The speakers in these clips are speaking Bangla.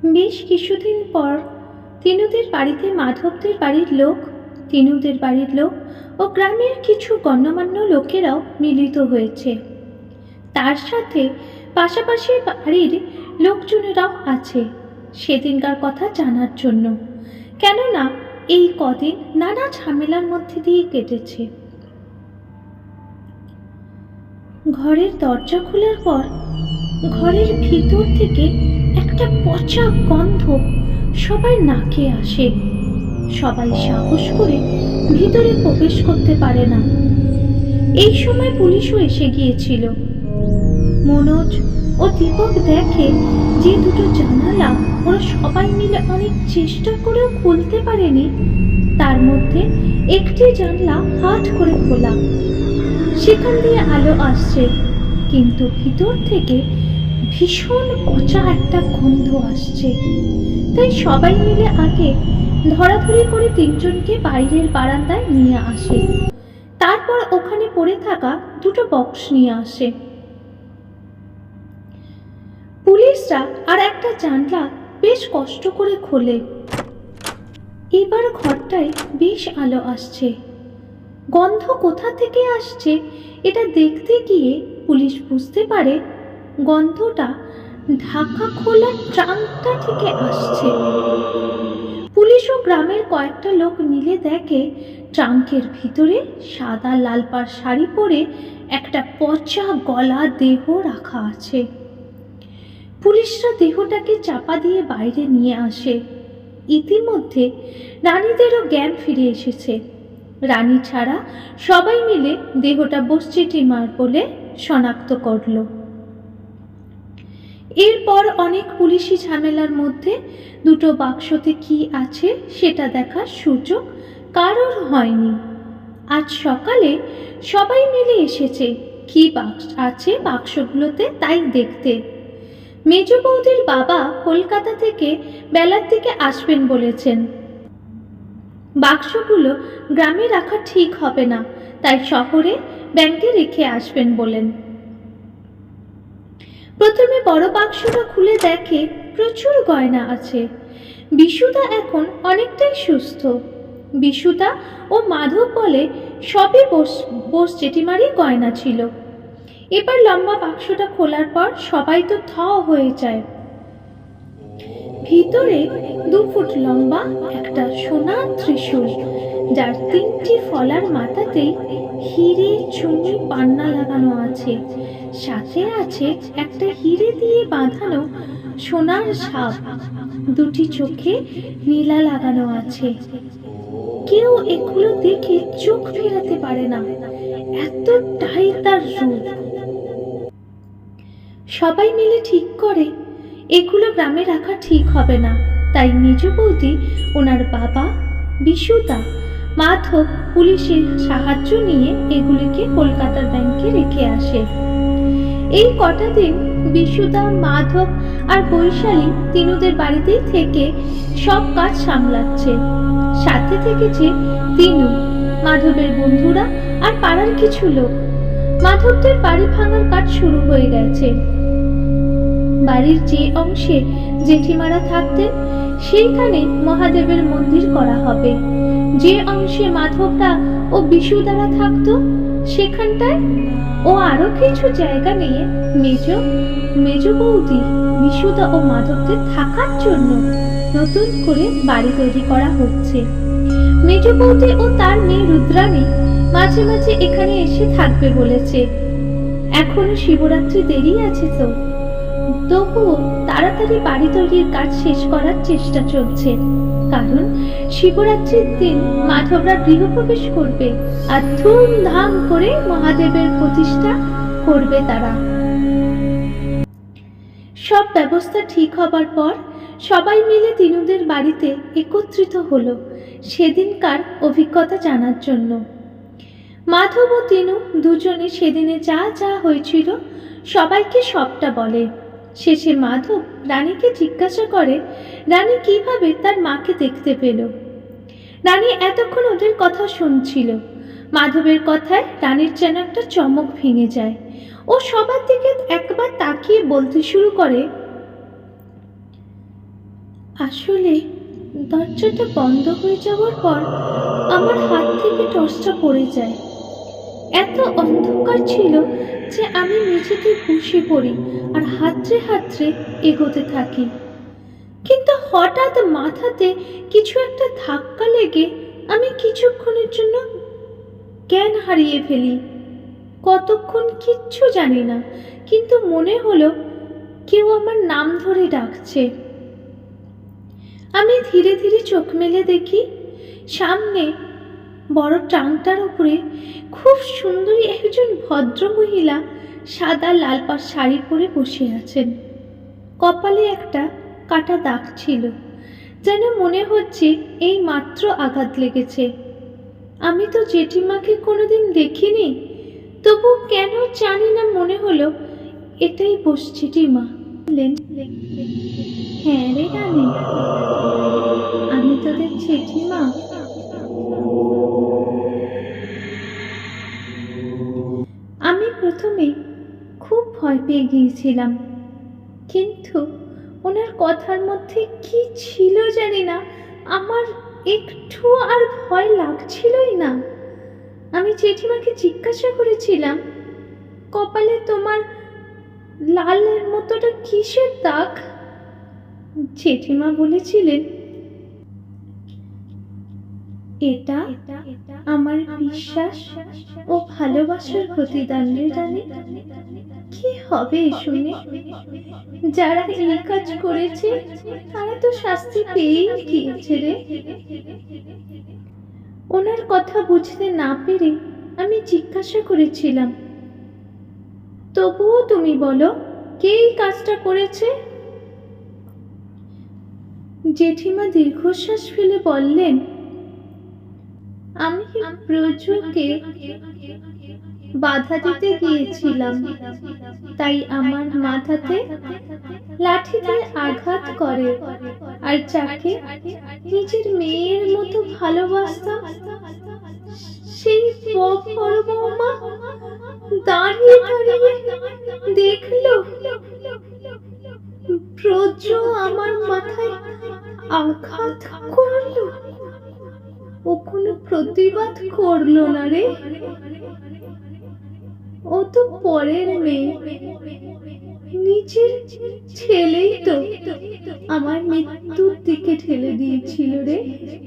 বেশ কিছুদিন পর তিনুদের বাড়িতে মাধবদের বাড়ির লোক, তিনুদের বাড়ির লোক ও গ্রামের কিছু গণ্যমান্য লোকেরাও মিলিত হয়েছে। তার সাথে পাশাপাশি বাড়ির লোকজনেরাও আছে সেদিনকার কথা জানার জন্য, কেননা এই কদিন নানা ঝামেলার মধ্যে দিয়ে কেটেছে। ঘরের দরজা খোলার পর ঘরের ভিতর থেকে একটা পচা গন্ধ সবাই নাকে আসে। সবাই সাহস করে ভিতরে প্রবেশ করতে পারে না। এই সময় পুলিশও এসে গিয়েছিল। মনোজ ও দীপক দেখে যে দুটো জানালা ওরা সবাই মিলে অনেক চেষ্টা করেও খুলতে পারেনি, তার মধ্যে একটি জানলা হাট করে খোলা। সেখান দিয়ে আলো আসছে, কিন্তু ভিতর থেকে ভীষণ পচা একটা গন্ধ আসছে। তাই সবাই মিলে আগে ধরাধরি করে তিনজনকে বাইরের বারান্দায় নিয়ে আসে। তারপর ওখানে পড়ে থাকা দুটো বক্স নিয়ে আসে। পুলিশরা আর একটা জানলা বেশ কষ্ট করে খোলে। এবার ঘরটায় বেশ আলো আসছে। গন্ধ কোথা থেকে আসছে এটা দেখতে গিয়ে পুলিশ বুঝতে পারে গন্ধটা ঢাকা খোলা ট্রাঙ্কটা থেকে আসছে। পুলিশ ও গ্রামের কয়েকটা লোক মিলে দেখে ট্রাঙ্কের ভিতরে সাদা লাল পাড় শাড়ি পরে একটা পচা গলা দেহ রাখা আছে। পুলিশরা দেহটাকে চাপা দিয়ে বাইরে নিয়ে আসে। ইতিমধ্যে রানীদেরও জ্ঞান ফিরে এসেছে। রানী ছাড়া সবাই মিলে দেহটা বসচিটিমার বলে শনাক্ত করল। এরপর অনেক পুলিশি ঝামেলার মধ্যে দুটো বাক্সতে কি আছে সেটা দেখার সুযোগ কারোর হয়নি। আজ সকালে সবাই মিলে এসেছে কি বাক্স আছে বাক্সগুলোতে তাই দেখতে। মেজ বৌদির বাবা কলকাতা থেকে বেলার দিকে আসবেন বলেছেন। বাক্সগুলো গ্রামে রাখা ঠিক হবে না, তাই শহরে ব্যাংকে রেখে আসবেন বলেন। প্রথমে বড় বাক্সটা খুলে দেখে প্রচুর গয়না আছে। বিশুদা এখন অনেকটাই সুস্থ। বিশুদা ও মাধব বলে সবই বোস জেঠিমারই গয়না ছিল। এবার লম্বা বাক্সটা খোলার পর সবাই তো থ হয়ে যায়। ভিতরে 2 ফুট লম্বা একটা সোনার ত্রিশূল, যার 3টি ফলার মাথাতেই হিরে চুনি পান্না লাগানো আছে। সাথে আছে একটা হিরে দিয়ে বাঁধানো সোনার সাপ, 2টি চোখে নীলা লাগানো আছে। কেউ এগুলো দেখে চোখ ফেরাতে পারে না, এতটাই তার রূপ। সবাই মিলে ঠিক করে এগুলো গ্রামে রাখা ঠিক হবে না, তাই মেজ বৌদি, ওনার বাবা, বিশুদা, মাধব পুলিশের সাহায্য নিয়ে এগুলিকে কলকাতার ব্যাংকে রেখে আসে। এই কটা দিন বিশুদা, মাধব আর বৈশালী তিনুদের বাড়িতেই থেকে সব কাজ সামলাচ্ছে। সাথে থেকেছে তিনু, মাধবের বন্ধুরা আর পাড়ার কিছু লোক। মাধবদের বাড়ি ভাঙার কাজ শুরু হয়ে গেছে। বাড়ির যে অংশে জেঠিমারা থাকতেন সেইখানে মহাদেবের মন্দির করা হবে। যে অংশে মাধবরা ও বিশুদারা থাকতো সেখানটায় ও আরো কিছু জায়গা নিয়ে মেজ বৌদি, বিশুদা ও মাধবদের থাকার জন্য নতুন করে বাড়ি তৈরি করা হচ্ছে। মেজ বৌদি ও তার মেয়ে রুদ্রাণী মাঝে মাঝে এখানে এসে থাকবে বলেছে। এখনো শিবরাত্রি দেরি আছে, তবুও তাড়াতাড়ি বাড়ি তৈরির কাজ শেষ করার চেষ্টা চলছে, কারণ শিবরাত্রির দিন মাধবরা গৃহপ্রবেশ করবে আর ধুমধাম করে মহাদেবের প্রতিষ্ঠা করবে তারা। সব ব্যবস্থা ঠিক হবার পর সবাই মিলে তিনুদের বাড়িতে একত্রিত হলো সেদিনকার অভিজ্ঞতা জানার জন্য। মাধব ও তিনু দুজনে সেদিনে যা যা হয়েছিল সবাইকে সবটা বলে। শেষে মাধব রানীকে জিজ্ঞাসা করে রানী কিভাবে তার মাকে দেখতে পেল। রানী এতক্ষণ ওদের কথা শুনছিল। মাধবের কথায় রানীর যেন একটা চমক ভেঙে যায়। ও সবার দিকে একবার তাকিয়ে বলতে শুরু করে, আসলে দরজাটা বন্ধ হয়ে যাওয়ার পর আমার হাত থেকে টর্চটা পড়ে যায়। এত অন্ধকার ছিল যে আমি মেঝেতে বসে পড়ি আর হাতড়ে হাতড়ে এগোতে থাকি। কিন্তু হঠাৎ মাথাতে কিছু একটা ধাক্কা লেগে আমি কিছুক্ষণের জন্য জ্ঞান হারিয়ে ফেলি। কতক্ষণ কিচ্ছু জানি না, কিন্তু মনে হলো কেউ আমার নাম ধরে ডাকছে। আমি ধীরে ধীরে চোখ মেলে দেখি সামনে বড় ট্রাঙ্কটার উপরে খুব সুন্দরী একজন ভদ্র মহিলা সাদা লাল পাড় শাড়ি পরে বসে আছেন। কপালে একটা কাটা দাগ ছিল, যেন মনে হচ্ছে এই মাত্র আঘাত লেগেছে। আমি তো জেঠিমাকে কোনোদিন দেখিনি, তবু কেন জানি না মনে হলো এটাই জেঠিমা। হ্যাঁ রে রানী, আমি তোদের জেঠিমা। আমি প্রথমে খুব ভয় পেয়ে গিয়েছিলাম, কিন্তু ওনার কথার মধ্যে কি ছিল জানি না, আমার একটু আর ভয় লাগছিলই না। আমি জেঠিমাকে জিজ্ঞাসা করেছিলাম, কপালে তোমার লালের মতোটা কিসের দাগ? জেঠিমা বলেছিলেন, এটা আমার বিশ্বাস ও ভালোবাসার প্রতিদান রে রানী। কি হবে শুনে? যারা এই কাজ করেছে তারা তো শাস্তি পেয়েই গিয়েছে রে। ওনার কথা বুঝতে না পেরে আমি জিজ্ঞাসা করেছিলাম, তবুও তুমি বলো কে এই কাজটা করেছে? জেঠিমা দীর্ঘশ্বাস ফেলে বললেন, আমি ব্রজকে বাধা দিতে গিয়েছিলাম, তাই আমার মাথাতে লাঠি দিয়ে আঘাত করে, আর যাকে নিজের মেয়ের মতো ভালোবাসতাম সেই বড় বৌমা দাঁড়িয়ে দাঁড়িয়ে দেখলো ব্রজ আমার মাথায় আঘাত করলো। ও কোনো প্রতিবাদ করলো না রে। ও তো পরের মেয়ে, নিজের ছেলেই তো আমার মৃত্যুর দিকে ঠেলে দিয়েছিল রে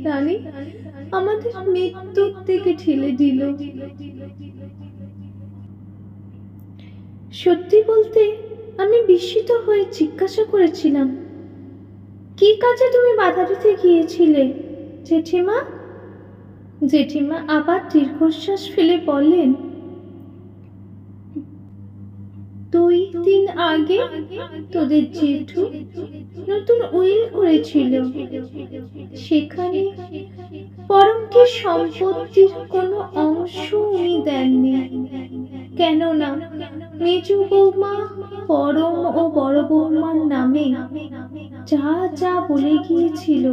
রানী, আমাদের মৃত্যুর দিকে ঠেলে দিল। সত্যি বলতে আমি বিস্মিত হয়ে জিজ্ঞাসা করেছিলাম, কি কাজে তুমি বাধা দিতে গিয়েছিলে জেঠিমা? জেঠিমা আবার দীর্ঘশ্বাস ফেলে বললেন, 2 দিন আগে তোদের জেঠু নতুন উইল করেছিল, সেখানে পরমকে সম্পত্তির কোনো অংশ উনি দেননি। কেননা মেজু বৌমা পরম ও বড় বৌমার নামে যা যা বলে গিয়েছিল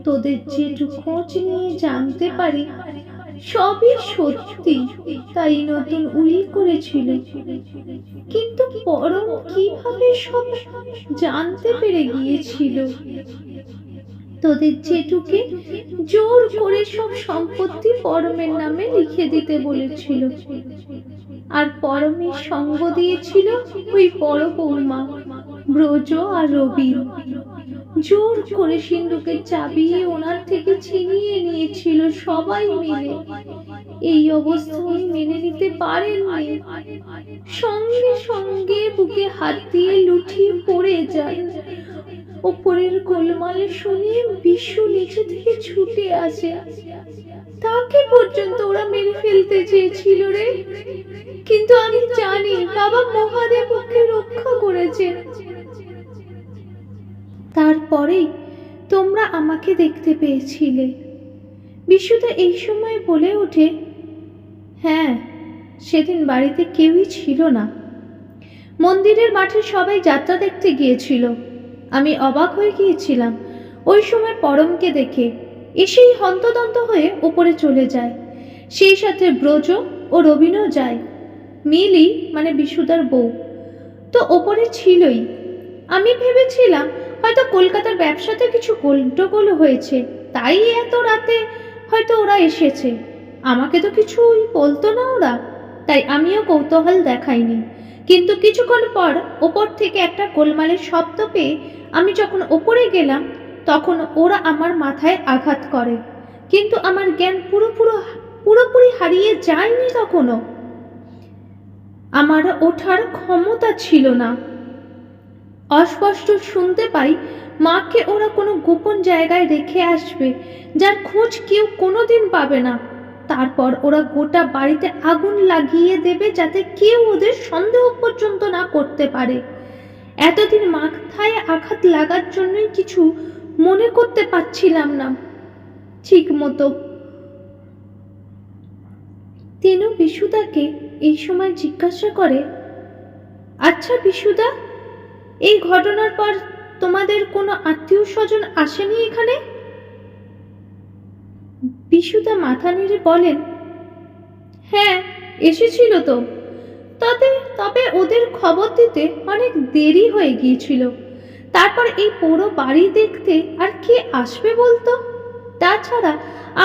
তোদের জেঠু খোঁজ নিয়ে জানতে পারে সবই সত্যি, তাই নতুন উইল করেছিল। কিন্তু পরম কিভাবে সব জানতে পেরে গিয়েছিল? তোদের জেঠুকে জোর করে সব সম্পত্তি পরমের নামে লিখে দিতে বলেছিল, আর পরমের সঙ্গ দিয়েছিল ওই বড় বৌমা ব্রজ আর রবি। জোর করে সিন্ধুকের চাবি ওনার থেকে ছিনিয়ে নিয়েছিল সবাই মিলে। এই অবস্থা উনি মেনে নিতে পারেননি, সঙ্গে সঙ্গে বুকে হাত দিয়ে লুটিয়ে পড়ে যান। ওপরের গোলমাল শুনে বিশু নিচে থেকে ছুটে আসে, তাকে পর্যন্ত ওরা মেরে ফেলতে চেয়েছিল রে, কিন্তু আমি জানি বাবা মহাদেব ওকে রক্ষা করেছেন। তারপরেই তোমরা আমাকে দেখতে পেয়েছিলে। বিশুদা এই সময় বলে ওঠে, হ্যাঁ, সেদিন বাড়িতে কেউই ছিল না, মন্দিরের মাঠে সবাই যাত্রা দেখতে গিয়েছিল। আমি অবাক হয়ে গিয়েছিলাম ওই সময় পরমকে দেখে, এসেই হন্তদন্ত হয়ে উপরে চলে যায়। সেই সাথে ব্রজ ও রবিনও যায়। মিলি মানে বিশুদার বউ তো ওপরে ছিলই। আমি ভেবেছিলাম হয়তো কলকাতার ব্যবসাতে কিছু গন্ডগোল হয়েছে, তাই এত রাতে হয়তো ওরা এসেছে। আমাকে তো কিছুই বলতো না ওরা, তাই আমিও কৌতূহল দেখাইনি। কিন্তু কিছুক্ষণ পর ওপর থেকে একটা গোলমালের শব্দ পেয়ে আমি যখন ওপরে গেলাম তখন ওরা আমার মাথায় আঘাত করে, কিন্তু আমার জ্ঞান পুরোপুরি হারিয়ে যায়নি তখনও। আমার ওঠার ক্ষমতা ছিল না। অস্পষ্ট শুনতে পাই মাকে ওরা কোনো গোপন জায়গায় রেখে আসবে, যার খোঁজ কেউ কোনোদিন পাবে না। তারপর ওরা গোটা বাড়িতে আগুন লাগিয়ে দেবে, যাতে কেউ ওদের সন্দেহ পর্যন্ত না করতে পারে। এতদিন মাথায় আঘাত লাগার জন্যই কিছু মনে করতে পারছিলাম না ঠিক মতো। তিনু বিশুদাকে এই সময় জিজ্ঞাসা করে, আচ্ছা বিশুদা, এই ঘটনার পর তোমাদের কোনো আত্মীয় স্বজন আসেনি এখানে? বিশুদা মাথা নেড়ে বলেন, হ্যাঁ এসেছিল তো, তবে ওদের খবর দিতে অনেক দেরি হয়ে গিয়েছিল। তারপর এই পুরো বাড়ি দেখতে আর কে আসবে বলতো? তাছাড়া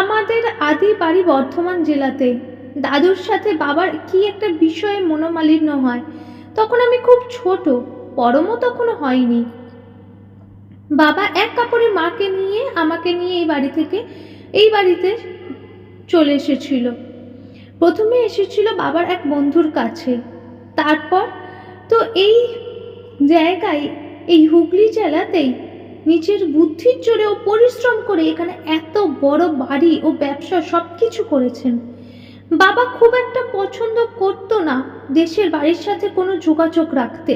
আমাদের আদি বাড়ি বর্ধমান জেলাতে। দাদুর সাথে বাবার কি একটা বিষয়ে মনোমালিন্য হয়, তখন আমি খুব ছোট, পরমও তখনও হয়নি। বাবা এক কাপড়ে মাকে নিয়ে আমাকে নিয়ে এই বাড়িতে চলে এসেছিল। প্রথমে এসেছিল বাবার এক বন্ধুর কাছে, তারপর তো এই জায়গায়, এই হুগলি জেলাতেই নিজের বুদ্ধির জোরে ও পরিশ্রম করে এখানে এত বড় বাড়ি ও ব্যবসা সবকিছু করেছেন। বাবা খুব একটা পছন্দ করতো না দেশের বাড়ির সাথে কোনো যোগাযোগ রাখতে।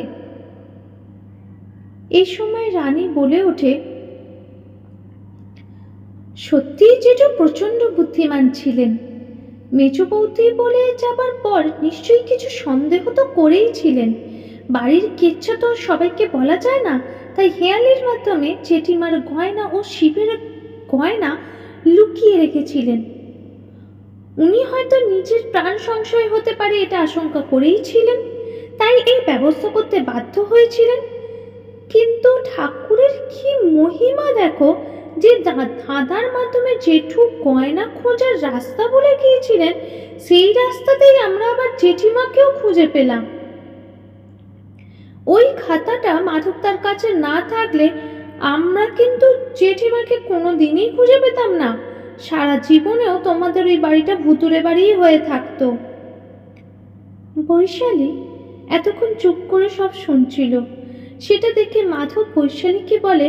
এই সময় রানী বলে ওঠে, সত্যিই জেঠু প্রচন্ড বুদ্ধিমান ছিলেন। মেজো বৌদি বলে যাবার পর নিশ্চয়ই কিছু সন্দেহ তো করেই ছিলেন। বাড়ির কেচ্ছা তো সবাইকে বলা যায় না, তাই হেয়ালির মাধ্যমে জেঠিমার গয়না ও শিবের গয়না লুকিয়ে রেখেছিলেন। উনি হয়তো নিজের প্রাণ সংশয় হতে পারে এটা আশঙ্কা করেই ছিলেন, তাই এই ব্যবস্থা করতে বাধ্য হয়েছিলেন। কিন্তু ঠাকুরের কি মহিমা দেখো, যে ধাঁধার মাধ্যমে জেঠু গয়না খোঁজার রাস্তা বলে গিয়েছিলেন, সেই রাস্তাতেই আমরা আবার জেঠিমাকেও খুঁজে পেলাম। ওই খাতাটা মাধবদার কাছে না থাকলে আমরা কিন্তু জেঠিমাকে কোনোদিনই খুঁজে পেতাম না। সারা জীবনেও তোমাদের ওই বাড়িটা ভুতুরে বাড়িই হয়ে থাকতো। বৈশালী এতক্ষণ চুপ করে সব শুনছিল। সেটা দেখে মাধব বৈশালীকে বলে,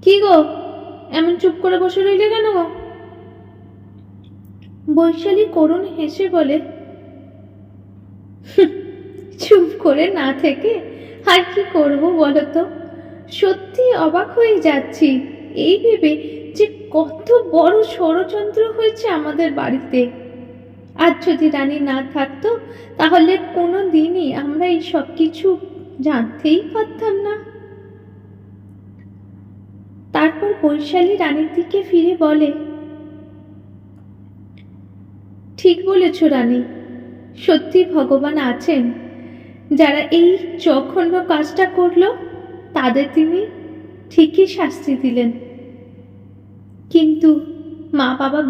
কি গো, এমন চুপ করে বসে রইলে কেন গো? বৈশালী করুণ হেসে বলে, চুপ করে না থেকে আর কি করব বলো তো, সত্যি অবাক হয়ে যাচ্ছি এই ভেবে যে কত বড় ষড়যন্ত্র হয়েছে আমাদের বাড়িতে। আর যদি রানী না থাকতো তাহলে কোনো দিনই আমরা এই সব কিছু জানতেই পারতাম না। তারপর বৈশালী রানীর দিকে ফিরে বলে, ঠিক বলেছ রানী, সত্যি ভগবান আছেন। যারা এই জঘন্য কাজটা করলো তাদের তিনি ঠিকই শাস্তি দিলেন। কিন্তু মা বাবা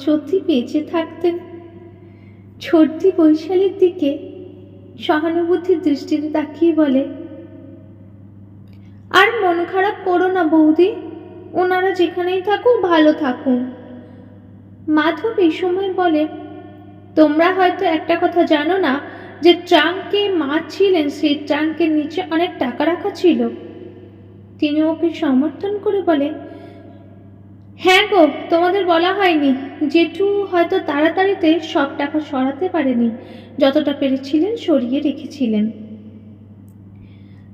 যদি বেঁচে থাকতেন। ছোট্টি বৈশালীর দিকে সহানুভূতির দৃষ্টিতে তাকিয়ে বলে, আর মন খারাপ করো না বৌদি, ওনারা যেখানেই থাকুক ভালো থাকুন। মাধব এই সময় বলে, তোমরা হয়তো একটা কথা জানো না, যে ট্রাঙ্কে মা ছিলেন সেই ট্রাঙ্কের নিচে অনেক টাকা রাখা ছিল। তিনি ওকে সমর্থন করে বলে, হ্যাঁ গো, তোমাদের বলা হয়নি। জেঠু হয়তো তাড়াতাড়িতে সব টাকা সরাতে পারেনি, যতটা পেরেছিলেন সরিয়ে রেখেছিলেন।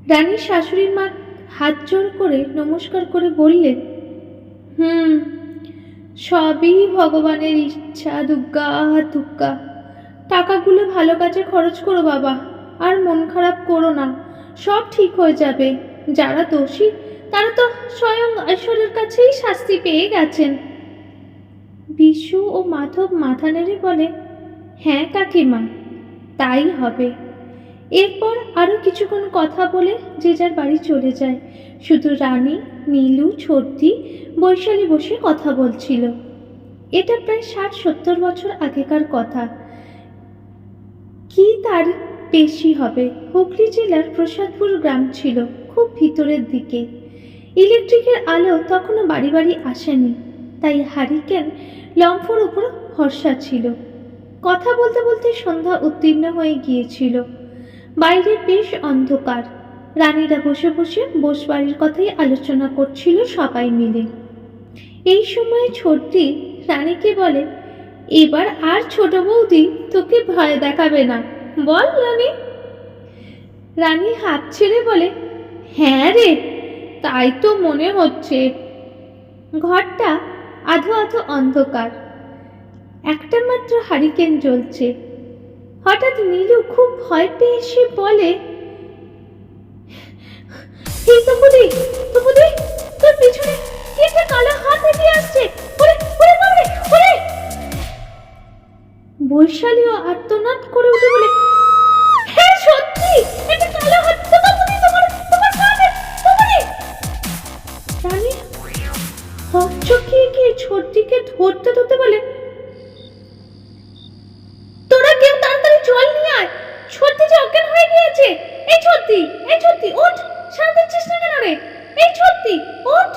রানীর শাশুড়ির মা হাত জোড় করে নমস্কার করে বললেন, সবই ভগবানের ইচ্ছা, দুর্গা দুর্গা। টাকাগুলো ভালো কাজে খরচ করো বাবা, আর মন খারাপ করো না, সব ঠিক হয়ে যাবে। যারা দোষী তারা তো স্বয়ং ঈশ্বরের কাছেই শাস্তি পেয়ে গেছেন। বিশু ও মাধব মাথা নেড়ে বলে, হ্যাঁ কাকিমা, তাই হবে। এরপর আরো কিছুক্ষণ কথা বলে যে যার বাড়ি চলে যায়। শুধু রানী, নীলু, ছোটদি, বৈশালী বসে কথা বলছিল। এটা প্রায় 60-70 বছর আগেকার কথা, কি তার বেশি হবে। হুগলি জেলার প্রসাদপুর গ্রাম ছিল, খুব ভিতরের দিকে। ইলেকট্রিকের আলো তখনও বাড়ি বাড়ি আসেনি, তাই হারিকেন লম্ফোর উপর ভরসা ছিল। কথা বলতে বলতে সন্ধ্যা উত্তীর্ণ হয়ে গিয়েছিল। বাইরে বেশ অন্ধকার। রানীরা বসে বসে বসবাড়ির কথাই আলোচনা করছিল সবাই মিলে। এই সময় ছোটদি রানীকে বলে, এবার আর ছোট বৌদি তোকে ভয় দেখাবে না, বল রানী। রানী হাত ছেড়ে বলে, হ্যাঁ রে, তাই তো মনে হচ্ছে। ঘরটা আধো আধো অন্ধকার, একটা মাত্র হারিকেন জ্বলছে। হঠাৎ নীলু খুব ভয় পেয়ে এসে বলে, এই তপুদি, তপুদি, তোর পিছনে কি একটা কালো হাত এগিয়ে আসছে। বৈশালীও আর্তনাদ করে উঠে বলে, হ্যাঁ সত্যি, একটা কালো হাত, তপুদি, তোমার সামনে, তপুদি। রানী হকচকিয়ে গিয়ে ছোটদিকে ধরতে ধরতে বলে, তোরা কেউ তাড়াতাড়ি জল নিয়ে আয়, ছোটদি যে অজ্ঞান হয়ে গিয়েছে। এই ছোটদি, এই ছোটদি, ওঠ, সারা দিচ্ছিস না কেন রে? এই ছোটদি, ওঠ।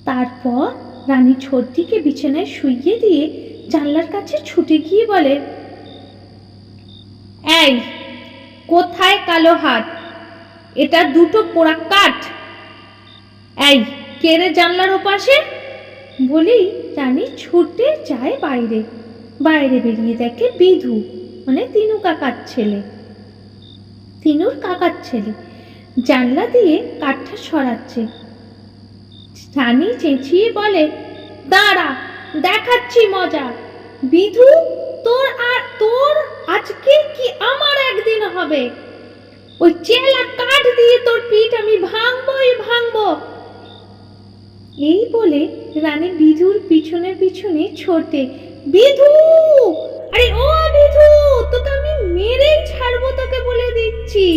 তারপর রানী ছোটদিকে বিছানায় শুইয়ে দিয়ে জানলার কাছে ছুটে গিয়ে বলে, এই কোথায় কালো হাত? এটা দুটো পোড়া কাঠ। এই কে রে জানলার ওপাশে? বলেই রানী ছুটে যায় বাইরে। বাইরে বেরিয়ে দেখে বিধু, মানে তিনুর কাকার ছেলে জানলা দিয়ে কাঠটা সরাচ্ছে। রানী চেঁচিয়ে বলে, দাঁড়া, দেখাচ্ছি মজা। বিধু, তোর আজকে কি আমার একদিন হবে। ওই চেলা কাঠ দিয়ে তোর পিঠ আমি ভাঙবো। এই বলে রানী বিধুর পিছনে পিছনে ছোটে। বিধু, আরে ও বিধু, তোকে আমি মেরেই ছাড়বো, তোকে বলে দিচ্ছি।